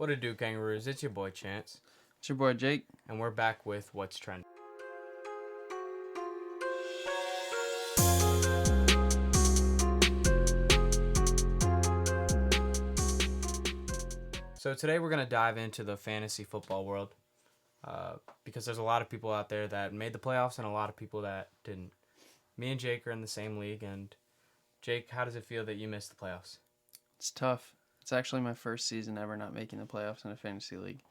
What a do, Kangaroos? It's your boy Chance, It's your boy Jake. and we're back with What's Trending. So today we're going to dive into the fantasy football world because there's a lot of people out there that made the playoffs and a lot of people that didn't. Me and Jake are in the same league, and Jake, how does it feel that you missed the playoffs? It's tough. It's actually my first season ever not making the playoffs in a fantasy league,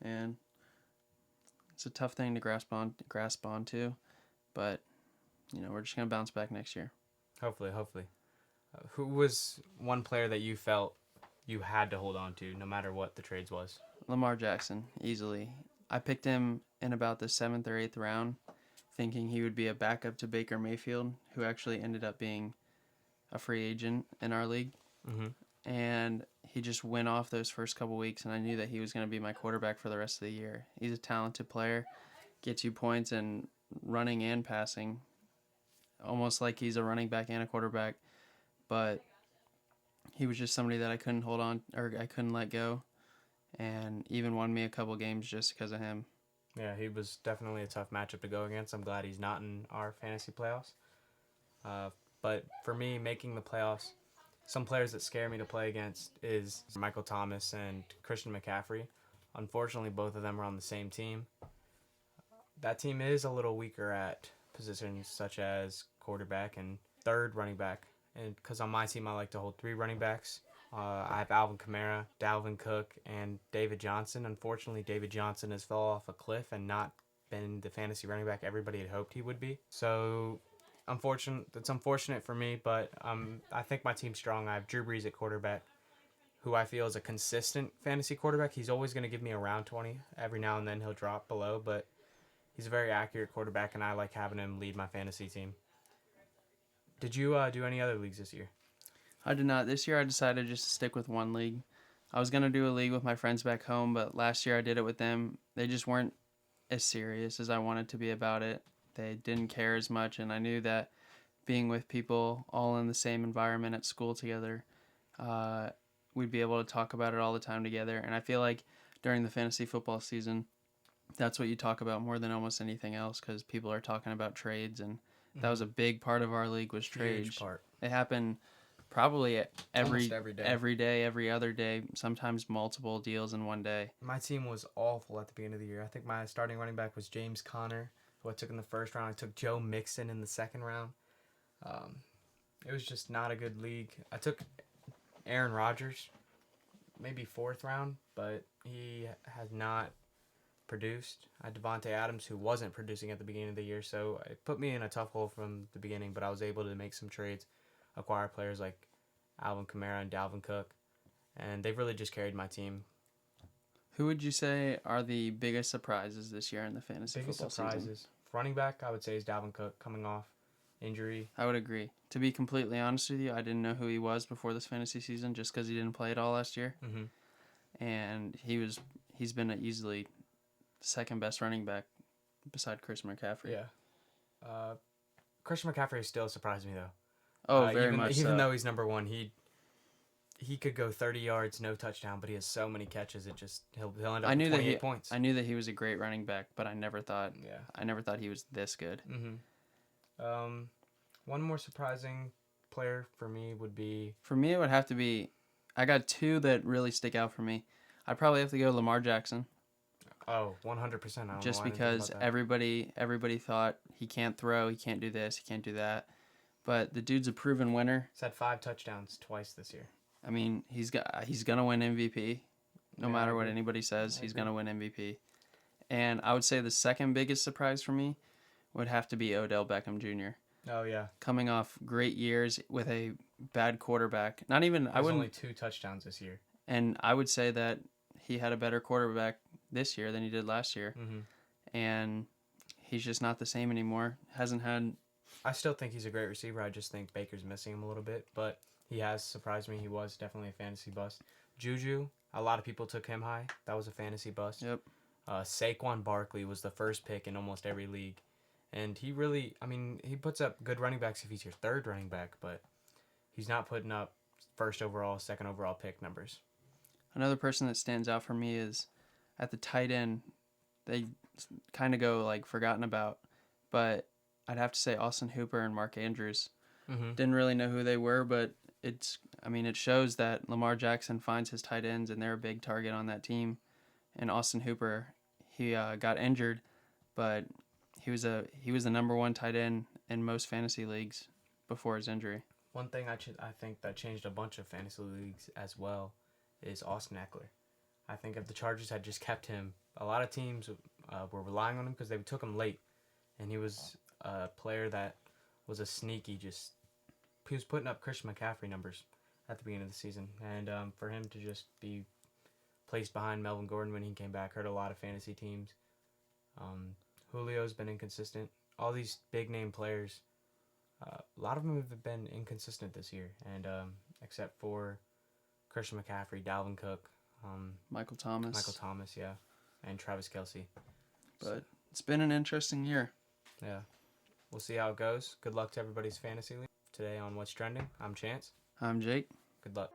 and it's a tough thing to grasp onto. But we're just gonna bounce back next year. Hopefully. Who was one player that you felt you had to hold on to no matter what the trades was? Lamar Jackson, easily. I picked him in about the 7th or 8th round, thinking he would be a backup to Baker Mayfield, who actually ended up being a free agent in our league. Mm-hmm. And he just went off those first couple weeks, and I knew that he was going to be my quarterback for the rest of the year. He's a talented player, gets you points in running and passing, almost like he's a running back and a quarterback. But he was just somebody that I couldn't hold on, or I couldn't let go, and even won me a couple games just because of him. Yeah, he was definitely a tough matchup to go against. I'm glad he's not in our fantasy playoffs. But for me, making the playoffs, some players that scare me to play against is Michael Thomas and Christian McCaffrey. Unfortunately, both of them are on the same team. That team is a little weaker at positions such as quarterback and third running back. And because on my team, I like to hold 3 running backs. I have Alvin Kamara, Dalvin Cook, and David Johnson. Unfortunately, David Johnson has fell off a cliff and not been the fantasy running back everybody had hoped he would be. So it's unfortunate for me, but I think my team's strong. I have Drew Brees at quarterback, who I feel is a consistent fantasy quarterback. He's always going to give me around 20. Every now and then he'll drop below, but he's a very accurate quarterback, and I like having him lead my fantasy team. Did you do any other leagues this year? I did not. This year I decided just to stick with one league. I was going to do a league with my friends back home, but last year I did it with them. They just weren't as serious as I wanted to be about it. They didn't care as much, and I knew that being with people all in the same environment at school together, we'd be able to talk about it all the time together. And I feel like during the fantasy football season, that's what you talk about more than almost anything else, because people are talking about trades, and that was a big part of our league was trades. Huge part. It happened probably Almost every day. Every other day, sometimes multiple deals in one day. My team was awful at the beginning of the year. I think my starting running back was James Conner, who I took in the first round. I took Joe Mixon in the second round. It was just not a good league. I took Aaron Rodgers, maybe 4th round, but he has not produced. I had Devontae Adams, who wasn't producing at the beginning of the year, so it put me in a tough hole from the beginning, but I was able to make some trades, acquire players like Alvin Kamara and Dalvin Cook, and they've really just carried my team. Who would you say are the biggest surprises this year in the fantasy football season? Running back, I would say, is Dalvin Cook coming off injury. I would agree. To be completely honest with you, I didn't know who he was before this fantasy season just because he didn't play at all last year. Mm-hmm. And he's been easily second best running back beside Christian McCaffrey. Yeah. Christian McCaffrey still surprised me, though. Oh, very much so. Even though he's number 1, he could go 30 yards, no touchdown, but he has so many catches, he'll end up with 28 points. I knew that he was a great running back, but I never thought he was this good. Mm-hmm. One more surprising player for me would be... For me, it would have to be... I got 2 that really stick out for me. I'd probably have to go Lamar Jackson. Oh, 100%. Just because everybody thought he can't throw, he can't do this, he can't do that. But the dude's a proven winner. He's had 5 touchdowns twice this year. I mean, he's gonna win MVP. No matter what anybody says, he's gonna win MVP. And I would say the second biggest surprise for me would have to be Odell Beckham Jr. Oh yeah, coming off great years with a bad quarterback. Only 2 touchdowns this year. And I would say that he had a better quarterback this year than he did last year. Mm-hmm. And he's just not the same anymore. I still think he's a great receiver. I just think Baker's missing him a little bit, but he has surprised me. He was definitely a fantasy bust. Juju, a lot of people took him high. That was a fantasy bust. Yep. Saquon Barkley was the first pick in almost every league. And he puts up good running backs if he's your 3rd running back, but he's not putting up 1st overall, 2nd overall pick numbers. Another person that stands out for me is at the tight end. They kind of go like forgotten about, but I'd have to say Austin Hooper and Mark Andrews. Mm-hmm. Didn't really know who they were, but it shows that Lamar Jackson finds his tight ends and they're a big target on that team. And Austin Hooper, he got injured, but he was the number one tight end in most fantasy leagues before his injury. One thing I think that changed a bunch of fantasy leagues as well is Austin Eckler. I think if the Chargers had just kept him, a lot of teams were relying on him because they took him late, and he was a player that was a sneaky he was putting up Christian McCaffrey numbers at the beginning of the season, and for him to just be placed behind Melvin Gordon when he came back hurt a lot of fantasy teams. Julio's been inconsistent. All these big name players, a lot of them have been inconsistent this year, and except for Christian McCaffrey, Dalvin Cook, Michael Thomas, yeah, and Travis Kelce. But it's been an interesting year. Yeah, we'll see how it goes. Good luck to everybody's fantasy league today on What's Trending. I'm Chance. I'm Jake. Good luck.